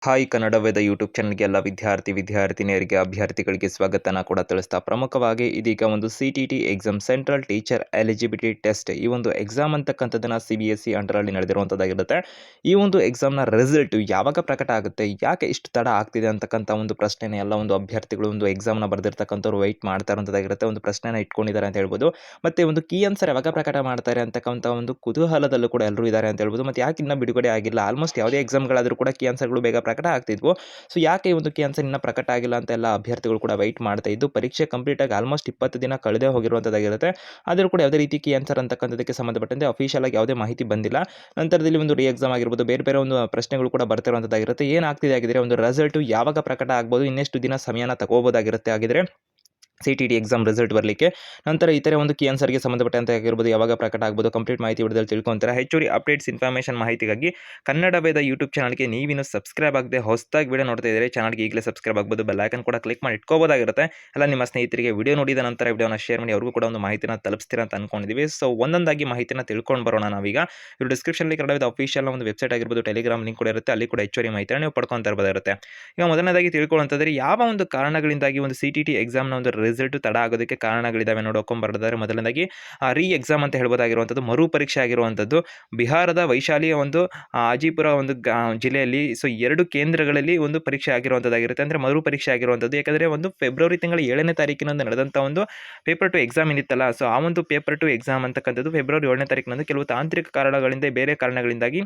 Hi Kannada ವೇದ YouTube ಚಾನಲ್ಗೆ ಎಲ್ಲ ವಿದ್ಯಾರ್ಥಿನಿಯರಿಗೆ ಅಭ್ಯರ್ಥಿಗಳಿಗೆ ಸ್ವಾಗತನ ಕೂಡ ತಿಳಿಸ್ತಾ ಪ್ರಮುಖವಾಗಿ ಇದೀಗ ಒಂದು CTT exam central teacher eligibility test ಈ ಒಂದು ಎಕ್ಸಾಮ್ ಅಂತಕ್ಕಂಥದ್ದನ್ನು CBSE ಅಂಡರಲ್ಲಿ ನಡೆದಿರುವಂಥದ್ದಾಗಿರುತ್ತೆ. ಈ ಒಂದು ಎಕ್ಸಾಮ್ನ ರಿಸಲ್ಟ್ ಯಾವಾಗ ಪ್ರಕಟ ಆಗುತ್ತೆ, ಯಾಕೆ ಇಷ್ಟು ತಡ ಆಗ್ತಿದೆ ಅಂತಕ್ಕಂಥ ಒಂದು ಪ್ರಶ್ನೆನ ಎಲ್ಲ ಒಂದು ಅಭ್ಯರ್ಥಿಗಳು ಒಂದು ಎಕ್ಸಾಮ್ನ ಬರೆದಿರ್ತಕ್ಕಂಥವ್ರು ವೆಯ್ಟ್ ಮಾಡ್ತಾ ಇರುವಂಥದ್ದಾಗಿರುತ್ತೆ. ಒಂದು ಪ್ರಶ್ನೆನ ಇಟ್ಕೊಂಡಿದ್ದಾರೆ ಅಂತ ಹೇಳ್ಬೋದು. ಮತ್ತು ಒಂದು ಕೀ ಆನ್ಸರ್ ಯಾವಾಗ ಪ್ರಕಟ ಮಾಡ್ತಾರೆ ಅಂತಕ್ಕಂಥ ಒಂದು ಕುತೂಹಲದಲ್ಲೂ ಕೂಡ ಎಲ್ಲರೂ ಇದ್ದಾರೆ ಅಂತ ಹೇಳ್ಬೋದು. ಮತ್ತು ಯಾಕೆ ಇನ್ನೂ ಬಿಡುಗಡೆ ಆಗಿಲ್ಲ, ಆಲ್ಮೋಸ್ಟ್ ಯಾವುದೇ ಎಕ್ಸಾಮ್ಗಳಾದರೂ ಕೂಡ ಕೀ ಆನ್ಸರ್ಗಳು ಬೇಗ ಪ್ರಕಟ ಆಗ್ತಿದ್ವು. ಸೊ ಯಾಕೆ ಈ ಒಂದು ಕ್ಯಾನ್ಸರ್ ಇನ್ನೂ ಪ್ರಕಟ ಆಗಿಲ್ಲ ಅಂತ ಎಲ್ಲ ಅಭ್ಯರ್ಥಿಗಳು ಕೂಡ ವೆಯ್ಟ್ ಮಾಡ್ತಾ ಇದ್ದು, ಪರೀಕ್ಷೆ ಕಂಪ್ಲೀಟ್ ಆಗಿ ಆಲ್ಮೋಸ್ಟ್ 20 ದಿನ ಕಳೆದೇ ಹೋಗಿರುವಂಥದ್ದಾಗಿರುತ್ತೆ. ಆದರೂ ಕೂಡ ಯಾವುದೇ ರೀತಿ ಕ್ಯಾನ್ಸರ್ ಅಂತಕ್ಕಂಥದಕ್ಕೆ ಸಂಬಂಧಪಟ್ಟಂತೆ ಅಫಿಷಿಯಲ್ ಆಗಿ ಯಾವುದೇ ಮಾಹಿತಿ ಬಂದಿಲ್ಲ. ನಂತರದಲ್ಲಿ ಒಂದು ಎಕ್ಸಾಮ್ ಆಗಿರ್ಬೋದು, ಬೇರೆ ಬೇರೆ ಒಂದು ಪ್ರಶ್ನೆಗಳು ಕೂಡ ಬರ್ತಿರುವಂಥದ್ದಾಗಿರುತ್ತೆ. ಏನಾಗ್ತಿದೆ ಆಗಿದ್ರೆ ಒಂದು ರಿಸಲ್ಟು ಯಾವಾಗ ಪ್ರಕಟ ಆಗ್ಬೋದು, ಇನ್ನೆಷ್ಟು ದಿನ ಸಮಯನ ತಗೋಬೋದಾಗಿರುತ್ತೆ ಆಗಿದ್ರೆ CTT ಎಕ್ಸಾಮ್ ರಿಸಲ್ಟ್ ಬರಲಿಕ್ಕೆ. ನಂತರ ಇತರೆ ಒಂದು ಕೀ ಆನ್ಸರ್ಗೆ ಸಂಬಂಧಪಟ್ಟಂತೆ ಆಗಿರ್ಬೋದು, ಯಾವಾಗ ಪ್ರಕಟ ಆಗ್ಬೋದು, ಕಂಪ್ಲೀಟ್ ಮಾಹಿತಿ ವಿಡಿಯೋದಲ್ಲಿ ತಿಳ್ಕೊಂತಾರೆ. ಹೆಚ್ಚುವರಿ ಅಪ್ಡೇಟ್ಸ್ ಇನ್ಫಾರ್ಮೇಷನ್ ಮಾಹಿತಿಗಾಗಿ ಕನ್ನಡ ವೇದ ಯೂಟ್ಯೂಬ್ ಚಾನಲ್ಗೆ ನೀವಿನ್ನು ಸಬ್ಸ್ಕ್ರೈಬ್ ಆಗದೆ ಹೊಸದಾಗಿ ವಿಡಿಯೋ ನೋಡ್ತಾ ಇದ್ದರೆ ಚಾನಲ್ಗೆ ಈಗಲೇ ಸಬ್ಸ್ಕ್ರೈಬ್ ಆಗ್ಬೋದು, ಬೆಲ್ ಐಕನ್ ಕೂಡ ಕ್ಲಿಕ್ ಮಾಡಿ ಇಟ್ಕೋಬೋದಾಗಿರುತ್ತೆ. ಎಲ್ಲ ನಿಮ್ಮ ಸ್ನೇಹಿತರಿಗೆ ವಿಡಿಯೋ ನೋಡಿದ ನಂತರ ವಿಡಿಯೋನ ಶೇರ್ ಮಾಡಿ ಅವ್ರಿಗೂ ಕೂಡ ಒಂದು ಮಾಹಿತಿನ ತಲುಪಿಸ್ತೀರಾ ಅಂತ ಅನ್ಕೊಂಡಿದ್ದೀವಿ. ಸೊ ಒಂದೊಂದಾಗಿ ಮಾಹಿತಿನ ತಿಳ್ಕೊಂಡು ಬರೋಣ ನಾವೀಗ. ಇವರು ಡಿಸ್ಕ್ರಿಪ್ಷನ್ಲಿ ಕನ್ನಡ ವೇದ ಅಫಿಷಿಯಲ್ ಒಂದು ವೆಬ್ಸೈಟ್ ಆಗಿರ್ಬೋದು, ಟೆಲಿಗ್ರಾಮ್ ಲಿಂಕ್ ಕೂಡ ಇರುತ್ತೆ, ಅಲ್ಲಿ ಕೂಡ ಹೆಚ್ಚುವರಿ ಮಾಹಿತಿನ ನೀವು ಪಡ್ಕೊತಾ ಇರಬಹುದಾಗಿರುತ್ತೆ. ಈಗ ಮೊದಲನೇದಾಗಿ ತಿಳ್ಕೊಳ್ಳುವಂಥದ್ದು ಯಾವ ಒಂದು ಕಾರಣಗಳಿಂದಾಗಿ ಒಂದು CTT ಎಕ್ಸಾಮ್ನ ಒಂದು ರಿಸಲ್ಟ್ ತಡ ಆಗೋದಕ್ಕೆ ಕಾರಣಗಳಿದಾವೆ ನೋಡ್ಕೊಂಡ್ಬರ್ತಾರೆ. ಮೊದಲನೇದಾಗಿ ರೀ ಎಕ್ಸಾಮ್ ಅಂತ ಹೇಳ್ಬೋದಾಗಿರುವಂಥದ್ದು, ಮರು ಪರೀಕ್ಷೆ ಆಗಿರುವಂಥದ್ದು. ಬಿಹಾರದ ವೈಶಾಲಿಯ ಒಂದು ಹಾಜಿಪುರ ಒಂದು ಜಿಲ್ಲೆಯಲ್ಲಿ ಸೊ 2 ಕೇಂದ್ರಗಳಲ್ಲಿ ಒಂದು ಪರೀಕ್ಷೆ ಆಗಿರುವಂಥದ್ದಾಗಿರುತ್ತೆ. ಅಂದರೆ ಮರು ಪರೀಕ್ಷೆ ಆಗಿರುವಂಥದ್ದು. ಯಾಕಂದರೆ ಒಂದು ಫೆಬ್ರವರಿ ತಿಂಗಳ 7ನೇ ತಾರೀಕಿನಂದು ನಡೆದಂಥ ಒಂದು ಪೇಪರ್ 2 ಎಕ್ಸಾಮ್ ಏನಿತ್ತಲ್ಲ, ಸೊ ಆ ಒಂದು ಪೇಪರ್ 2 ಎಕ್ಸಾಮ್ ಅಂತಕ್ಕಂಥದ್ದು ಫೆಬ್ರವರಿ 7ನೇ ತಾರೀಕಿನಂದು ಕೆಲವು ತಾಂತ್ರಿಕ ಕಾರಣಗಳಿಂದ, ಬೇರೆ ಕಾರಣಗಳಿಂದಾಗಿ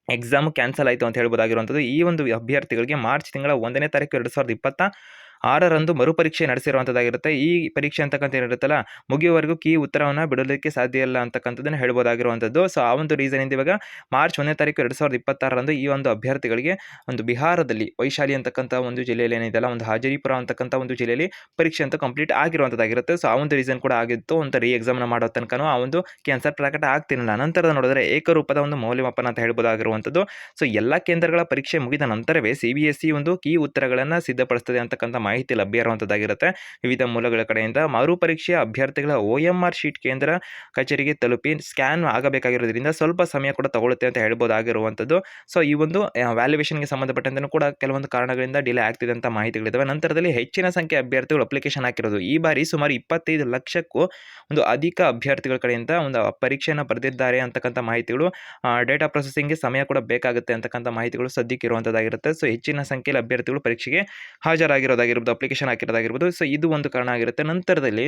ಎಕ್ಸಾಮ್ ಕ್ಯಾನ್ಸಲ್ ಆಯಿತು ಅಂತ ಹೇಳ್ಬೋದಾಗಿರುವಂಥದ್ದು. ಈ ಒಂದು ಅಭ್ಯರ್ಥಿಗಳಿಗೆ ಮಾರ್ಚ್ ತಿಂಗಳ 1ನೇ ತಾರೀಕು 2026ರಂದು ಮರುಪರೀಕ್ಷೆ ನಡೆಸಿರುವಂಥದ್ದಾಗಿರುತ್ತೆ. ಈ ಪರೀಕ್ಷೆ ಅಂತಕ್ಕಂಥ ಏನಿರುತ್ತಲ್ಲ, ಮುಗಿಯುವವರೆಗೂ ಕೀ ಉತ್ತರವನ್ನು ಬಿಡಲಿಕ್ಕೆ ಸಾಧ್ಯ ಇಲ್ಲ ಅಂತಕ್ಕಂಥದ್ದನ್ನು ಹೇಳ್ಬೋದಾಗಿರುವಂಥದ್ದು. ಸೊ ಆ ಒಂದು ರೀಸನಿಂದ ಇವಾಗ ಮಾರ್ಚ್ 1ನೇ ತಾರೀಕು 2026ರಂದು ಈ ಒಂದು ಅಭ್ಯರ್ಥಿಗಳಿಗೆ ಒಂದು ಬಿಹಾರದಲ್ಲಿ ವೈಶಾಲಿ ಅಂತಕ್ಕಂಥ ಒಂದು ಜಿಲ್ಲೆಯಲ್ಲಿ ಏನಿದೆಯಲ್ಲ, ಒಂದು ಹಾಜರಿಪುರ ಅಂತಕ್ಕಂಥ ಒಂದು ಜಿಲ್ಲೆಯಲ್ಲಿ ಪರೀಕ್ಷೆ ಅಂತ ಕಂಪ್ಲೀಟ್ ಆಗಿರುವಂಥದ್ದಾಗಿರುತ್ತೆ. ಸೊ ಆ ಒಂದು ರೀಸನ್ ಕೂಡ ಆಗಿತ್ತು. ಒಂದು ರೀ ಎಕ್ಸಾಮ್ನ ಮಾಡೋ ತನಕನೂ ಆ ಒಂದು ಕ್ಯಾನ್ಸರ್ ಪ್ರಕಟ ಆಗ್ತಿರಲಿಲ್ಲ. ನಂತರದ ನೋಡಿದ್ರೆ ಏಕರೂಪದ ಒಂದು ಮೌಲ್ಯಮಾಪನ ಅಂತ ಹೇಳ್ಬೋದಾಗಿರುವಂಥದ್ದು. ಸೊ ಎಲ್ಲ ಕೇಂದ್ರಗಳ ಪರೀಕ್ಷೆ ಮುಗಿದ ನಂತರವೇ CBSE ಒಂದು ಕೀ ಉತ್ತರಗಳನ್ನು ಸಿದ್ಧಪಡಿಸ್ತದೆ ಅಂತಕ್ಕಂಥ ಮಾಹಿತಿ ಲಭ್ಯ ಇರುವಂಥದ್ದಾಗಿರುತ್ತೆ. ವಿವಿಧ ಮೂಲಗಳ ಕಡೆಯಿಂದ ಮರುಪರೀಕ್ಷೆಯ ಅಭ್ಯರ್ಥಿಗಳ OMR ಶೀಟ್ ಕೇಂದ್ರ ಕಚೇರಿಗೆ ತಲುಪಿ ಸ್ಕ್ಯಾನ್ ಆಗಬೇಕಾಗಿರೋದ್ರಿಂದ ಸ್ವಲ್ಪ ಸಮಯ ಕೂಡ ತಗೊಳುತ್ತೆ ಅಂತ ಹೇಳ್ಬೋದಾಗಿರುವಂಥದ್ದು. ಸೊ ಈ ಒಂದು ವ್ಯಾಲ್ಯೂಯೇಷನ್ಗೆ ಸಂಬಂಧಪಟ್ಟಂತೆ ಕೂಡ ಕೆಲವೊಂದು ಕಾರಣಗಳಿಂದ ಡಿಲೇ ಆಗ್ತಿದೆ ಅಂತ ಮಾಹಿತಿಗಳಿದ್ದಾವೆ. ನಂತರದಲ್ಲಿ ಹೆಚ್ಚಿನ ಸಂಖ್ಯೆ ಅಭ್ಯರ್ಥಿಗಳು ಅಪ್ಲಿಕೇಶನ್ ಹಾಕಿರೋದು. ಈ ಬಾರಿ ಸುಮಾರು 25 ಲಕ್ಷಕ್ಕೂ ಒಂದು ಅಧಿಕ ಅಭ್ಯರ್ಥಿಗಳ ಕಡೆಯಿಂದ ಒಂದು ಪರೀಕ್ಷೆಯನ್ನು ಬರೆದಿದ್ದಾರೆ ಅಂತಕ್ಕಂಥ ಮಾಹಿತಿಗಳು, ಡೇಟಾ ಪ್ರೊಸೆಸಿಂಗ್ಗೆ ಸಮಯ ಕೂಡ ಬೇಕಾಗುತ್ತೆ ಅಂತಕ್ಕಂಥ ಮಾಹಿತಿಗಳು ಸದ್ಯಕ್ಕೆ ಇರುವಂಥದ್ದಾಗಿರುತ್ತೆ. ಸೊ ಹೆಚ್ಚಿನ ಸಂಖ್ಯೆಯಲ್ಲಿ ಅಭ್ಯರ್ಥಿಗಳು ಪರೀಕ್ಷೆಗೆ ಹಾಜರಾಗಿರೋದಾಗಿರ್ಬೋದು, ಅಪ್ಲಿಕೇಶನ್ ಹಾಕಿರೋದಾಗಿರ್ಬೋದು. ಸೊ ಇದು ಒಂದು ಕಾರಣ ಆಗಿರುತ್ತೆ. ನಂತರದಲ್ಲಿ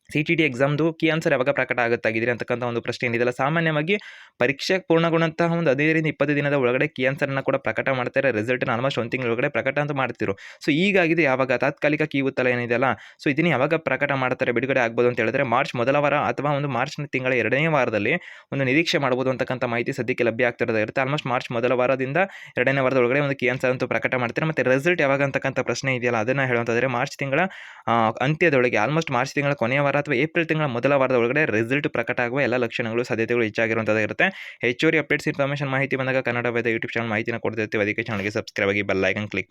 CTT ಎಕ್ಸಾಮ್ದು ಕೀ ಆನ್ಸರ್ ಯಾವಾಗ ಪ್ರಕಟ ಆಗುತ್ತಾಗಿದೆ ಅಂತಕ್ಕಂಥ ಒಂದು ಪ್ರಶ್ನೆ ಏನಿದೆಯಲ್ಲ, ಸಾಮಾನ್ಯವಾಗಿ ಪರೀಕ್ಷೆ ಪೂರ್ಣಗೊಂಡಂತಹ ಒಂದು 15ರಿಂದ 20 ದಿನದ ಒಳಗಡೆ ಕೀ ಆನ್ಸರ್ನ ಕೂಡ ಪ್ರಕಟ ಮಾಡ್ತಾರೆ. ರಿಸಲ್ಟ್ನ ಆಲ್ಮೋಸ್ಟ್ 1 ತಿಂಗಳ ಒಳಗಡೆ ಪ್ರಕಟ ಅಂತ ಮಾಡ್ತಿರು. ಸೊ ಈಗಾಗಿದೆ ಯಾವಾಗ ತಾತ್ಕಾಲಿಕ ಕೀ ಉತ್ತಲ ಏನಿದೆಯಲ್ಲ, ಸೊ ಇದನ್ನು ಯಾವಾಗ ಪ್ರಕಟ ಮಾಡ್ತಾರೆ, ಬಿಡುಗಡೆ ಆಗ್ಬೋದು ಅಂತ ಹೇಳಿದ್ರೆ ಮಾರ್ಚ್ ಮೊದಲ ವಾರ ಅಥವಾ ಒಂದು ಮಾರ್ಚ್ ತಿಂಗಳ 2ನೇ ವಾರದಲ್ಲಿ ಒಂದು ನಿರೀಕ್ಷೆ ಮಾಡ್ಬೋದು ಅಂತಕ್ಕಂಥ ಮಾಹಿತಿ ಸದ್ಯಕ್ಕೆ ಲಭ್ಯ ಆಗ್ತಿರೋದಾಗಿರುತ್ತೆ. ಆಲ್ಮೋಸ್ಟ್ ಮಾರ್ಚ್ ಮೊದಲ ವಾರದಿಂದ 2ನೇ ವಾರದ ಒಳಗಡೆ ಒಂದು ಕೀ ಆನ್ಸರ್ ಅಂತೂ ಪ್ರಕಟ ಮಾಡ್ತಾರೆ. ಮತ್ತು ರಿಸಲ್ಟ್ ಯಾವಾಗ ಅಂತಕ್ಕಂಥ ಪ್ರಶ್ನೆ ಇದೆಯಲ್ಲ, ಅದನ್ನು ಹೇಳುವಂತಾದರೆ ಮಾರ್ಚ್ ತಿಂಗಳ ಅಂತ್ಯದೊಳಗೆ, ಆಲ್ಮೋಸ್ಟ್ ಮಾರ್ಚ್ ತಿಂಗಳ ಕೊನೆಯ ವಾರ ಅಥವಾ ಏಪ್ರಿಲ್ ತಿಂಗಳ ಮೊದಲ ವಾರದ ಒಳಗಡೆ ರಿಸಲ್ಟ್ ಪ್ರಕಟ ಆಗುವ ಎಲ್ಲ ಲಕ್ಷಣಗಳು, ಸಾಧ್ಯತೆಗಳು ಹೆಚ್ಚಾಗಿರುವಂಥದ್ದಾಗಿರುತ್ತೆ. ಹೆಚ್ಚುವರಿ ಅಪ್ಡೇಟ್ಸ್ ಇನ್ಫಾರ್ಮೇಷನ್ ಮಾಹಿತಿ ಬಂದಾಗ ಕನ್ನಡ ವೇದ ಯೂಟ್ಯೂಬ್ ಚಾನಲ್ ಮಾಹಿತಿನ ಕೊಡ್ತಿರ್ತೀವಿ. ಅದಕ್ಕೆ ಚಾನಲ್ಗೆ ಸಬ್ಸ್ಕ್ರೈಬ್ ಆಗಿ ಬೆಲ್ ಐಕನ್ ಕ್ಲಿಕ್